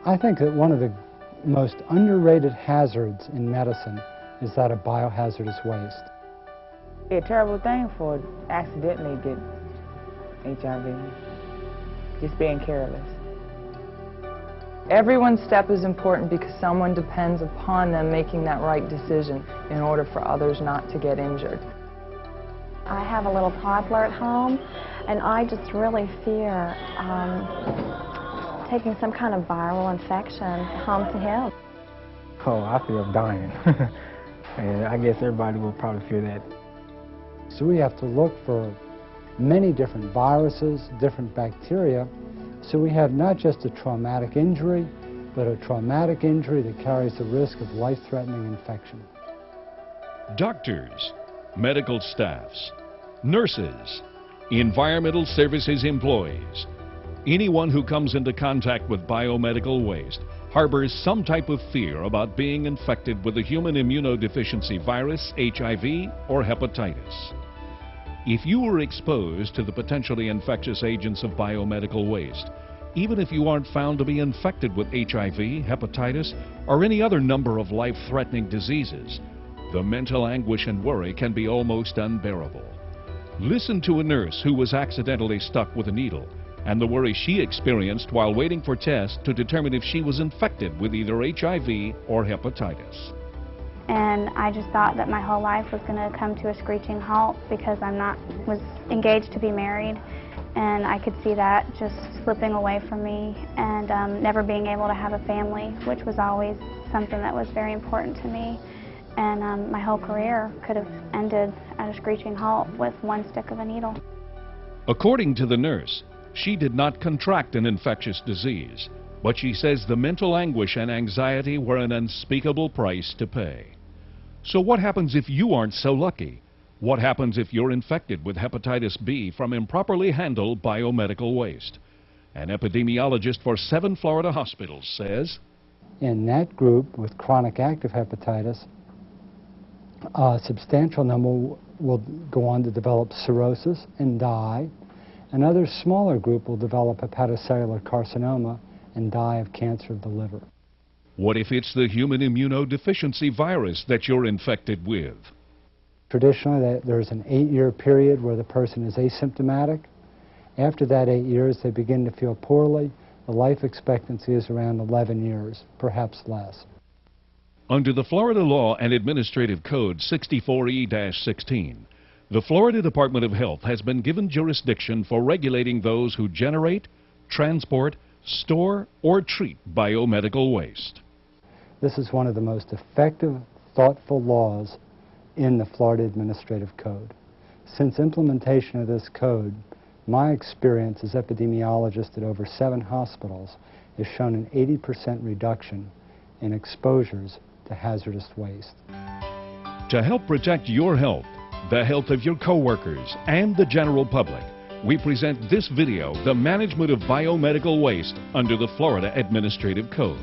I think that one of the most underrated hazards in medicine is that of biohazardous waste. It's a terrible thing for accidentally get HIV, just being careless. Everyone's step is important because someone depends upon them making that right decision in order for others not to get injured. I have a little toddler at home, and I just really fear taking some kind of viral infection home to him. Oh, I fear dying. And I guess everybody will probably fear that. So we have to look for many different viruses, different bacteria, so we have not just a traumatic injury, but a traumatic injury that carries the risk of life-threatening infection. Doctors, medical staffs, nurses, environmental services employees, anyone who comes into contact with biomedical waste harbors some type of fear about being infected with the human immunodeficiency virus, HIV, or hepatitis. If you were exposed to the potentially infectious agents of biomedical waste, even if you aren't found to be infected with HIV, hepatitis, or any other number of life-threatening diseases, the mental anguish and worry can be almost unbearable. Listen to a nurse who was accidentally stuck with a needle and the worry she experienced while waiting for tests to determine if she was infected with either HIV or hepatitis. And I just thought that my whole life was going to come to a screeching halt because was engaged to be married, and I could see that just slipping away from me and never being able to have a family, which was always something that was very important to me. And my whole career could have ended at a screeching halt with one stick of a needle. According to the nurse, she did not contract an infectious disease, but she says the mental anguish and anxiety were an unspeakable price to pay. So what happens if you aren't so lucky? What happens if you're infected with hepatitis B from improperly handled biomedical waste? An epidemiologist for 7 Florida hospitals says, in that group with chronic active hepatitis, a substantial number will go on to develop cirrhosis and die. Another smaller group will develop hepatocellular carcinoma and die of cancer of the liver. What if it's the human immunodeficiency virus that you're infected with? Traditionally, there's an 8-year period where the person is asymptomatic. After that 8 years, they begin to feel poorly. The life expectancy is around 11 years, perhaps less. Under the Florida Law and Administrative Code 64E-16, the Florida Department of Health has been given jurisdiction for regulating those who generate, transport, store, or treat biomedical waste. This is one of the most effective, thoughtful laws in the Florida Administrative Code. Since implementation of this code, my experience as epidemiologist at over 7 hospitals has shown an 80% reduction in exposures to hazardous waste. To help protect your health, the health of your coworkers, and the general public, we present this video, The Management of Biomedical Waste under the Florida Administrative Code.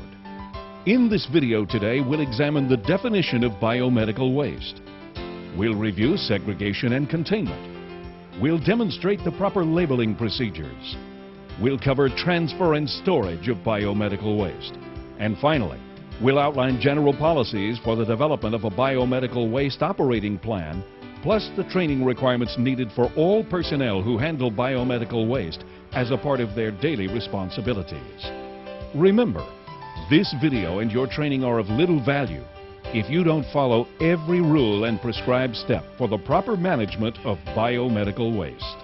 In this video today, we'll examine the definition of biomedical waste. We'll review segregation and containment. We'll demonstrate the proper labeling procedures. We'll cover transfer and storage of biomedical waste. And finally, we'll outline general policies for the development of a biomedical waste operating plan, plus the training requirements needed for all personnel who handle biomedical waste as a part of their daily responsibilities. Remember, this video and your training are of little value if you don't follow every rule and prescribed step for the proper management of biomedical waste.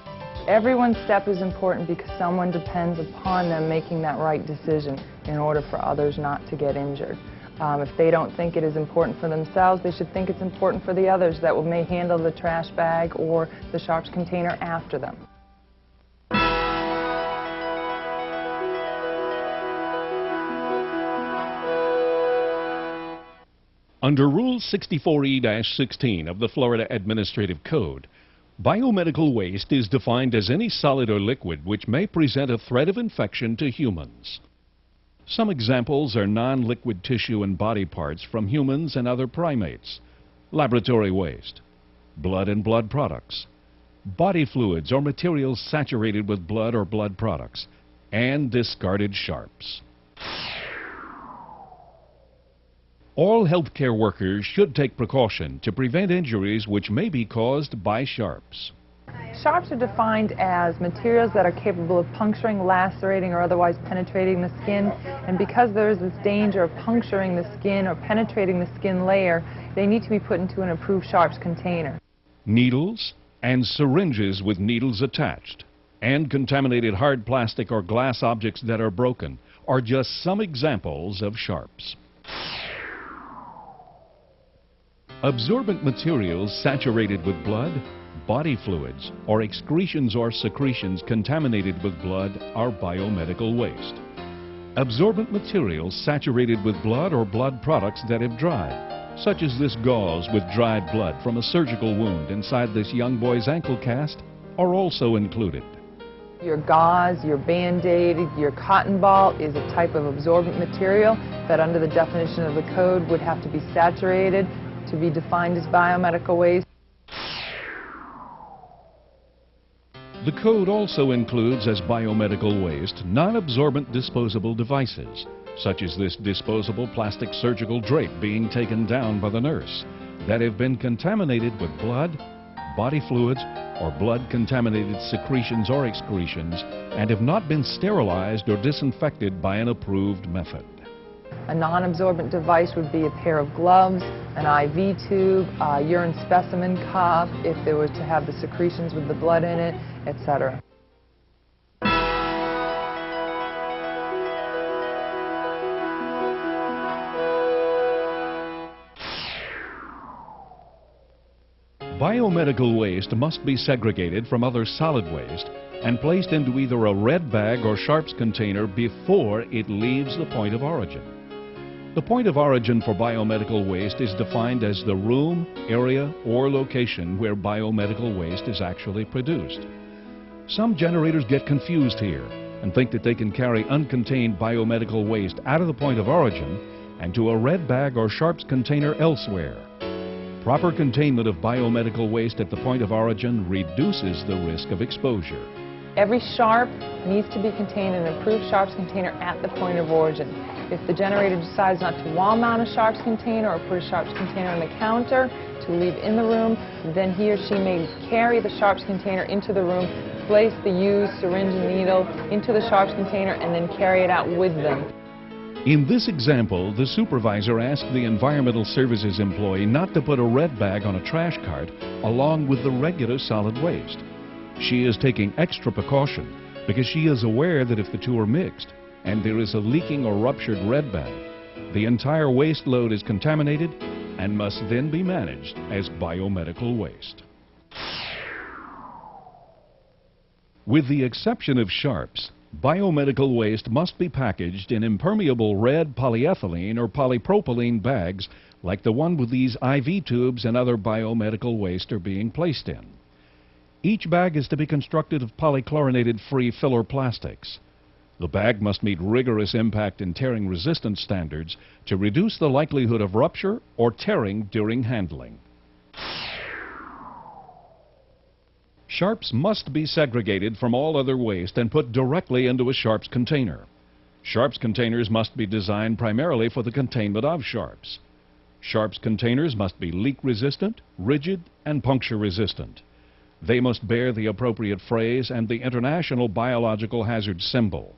Everyone's step is important because someone depends upon them making that right decision in order for others not to get injured. If they don't think it is important for themselves, they should think it's important for the others that may handle the trash bag or the sharps container after them. Under Rule 64E-16 of the Florida Administrative Code, biomedical waste is defined as any solid or liquid which may present a threat of infection to humans. Some examples are non-liquid tissue and body parts from humans and other primates, laboratory waste, blood and blood products, body fluids or materials saturated with blood or blood products, and discarded sharps. All healthcare workers should take precaution to prevent injuries which may be caused by sharps. Sharps are defined as materials that are capable of puncturing, lacerating, or otherwise penetrating the skin. And because there is this danger of puncturing the skin or penetrating the skin layer, they need to be put into an approved sharps container. Needles and syringes with needles attached, and contaminated hard plastic or glass objects that are broken are just some examples of sharps. Absorbent materials saturated with blood, body fluids, or excretions or secretions contaminated with blood are biomedical waste. Absorbent materials saturated with blood or blood products that have dried, such as this gauze with dried blood from a surgical wound inside this young boy's ankle cast, are also included. Your gauze, your Band-Aid, your cotton ball is a type of absorbent material that under the definition of the code would have to be saturated to be defined as biomedical waste. The code also includes as biomedical waste non-absorbent disposable devices, such as this disposable plastic surgical drape being taken down by the nurse, that have been contaminated with blood, body fluids, or blood-contaminated secretions or excretions and have not been sterilized or disinfected by an approved method. A non-absorbent device would be a pair of gloves, an IV tube, a urine specimen cup, if they were to have the secretions with the blood in it, etc. Biomedical waste must be segregated from other solid waste and placed into either a red bag or sharps container before it leaves the point of origin. The point of origin for biomedical waste is defined as the room, area, or location where biomedical waste is actually produced. Some generators get confused here and think that they can carry uncontained biomedical waste out of the point of origin and to a red bag or sharps container elsewhere. Proper containment of biomedical waste at the point of origin reduces the risk of exposure. Every sharp needs to be contained in an approved sharps container at the point of origin. If the generator decides not to wall mount a sharps container or put a sharps container on the counter to leave in the room, then he or she may carry the sharps container into the room, place the used syringe and needle into the sharps container, and then carry it out with them. In this example, the supervisor asked the environmental services employee not to put a red bag on a trash cart along with the regular solid waste. She is taking extra precaution because she is aware that if the two are mixed and there is a leaking or ruptured red bag, the entire waste load is contaminated and must then be managed as biomedical waste. With the exception of sharps, biomedical waste must be packaged in impermeable red polyethylene or polypropylene bags like the one with these IV tubes and other biomedical waste are being placed in. Each bag is to be constructed of polychlorinated-free filler plastics. The bag must meet rigorous impact and tearing resistance standards to reduce the likelihood of rupture or tearing during handling. Sharps must be segregated from all other waste and put directly into a sharps container. Sharps containers must be designed primarily for the containment of sharps. Sharps containers must be leak resistant, rigid, and puncture resistant. They must bear the appropriate phrase and the International Biological Hazard symbol.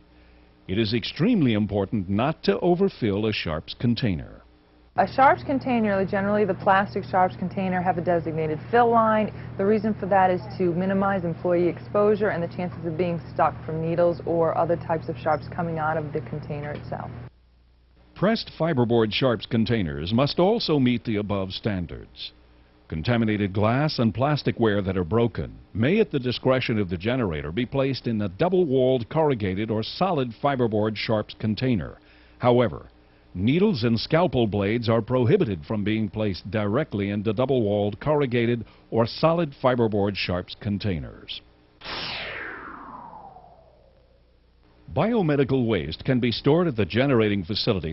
It is extremely important not to overfill a sharps container. A sharps container, generally the plastic sharps container, have a designated fill line. The reason for that is to minimize employee exposure and the chances of being stuck from needles or other types of sharps coming out of the container itself. Pressed fiberboard sharps containers must also meet the above standards. Contaminated glass and plasticware that are broken may, at the discretion of the generator, be placed in a double-walled corrugated or solid fiberboard sharps container. However, needles and scalpel blades are prohibited from being placed directly into double-walled corrugated or solid fiberboard sharps containers. Biomedical waste can be stored at the generating facility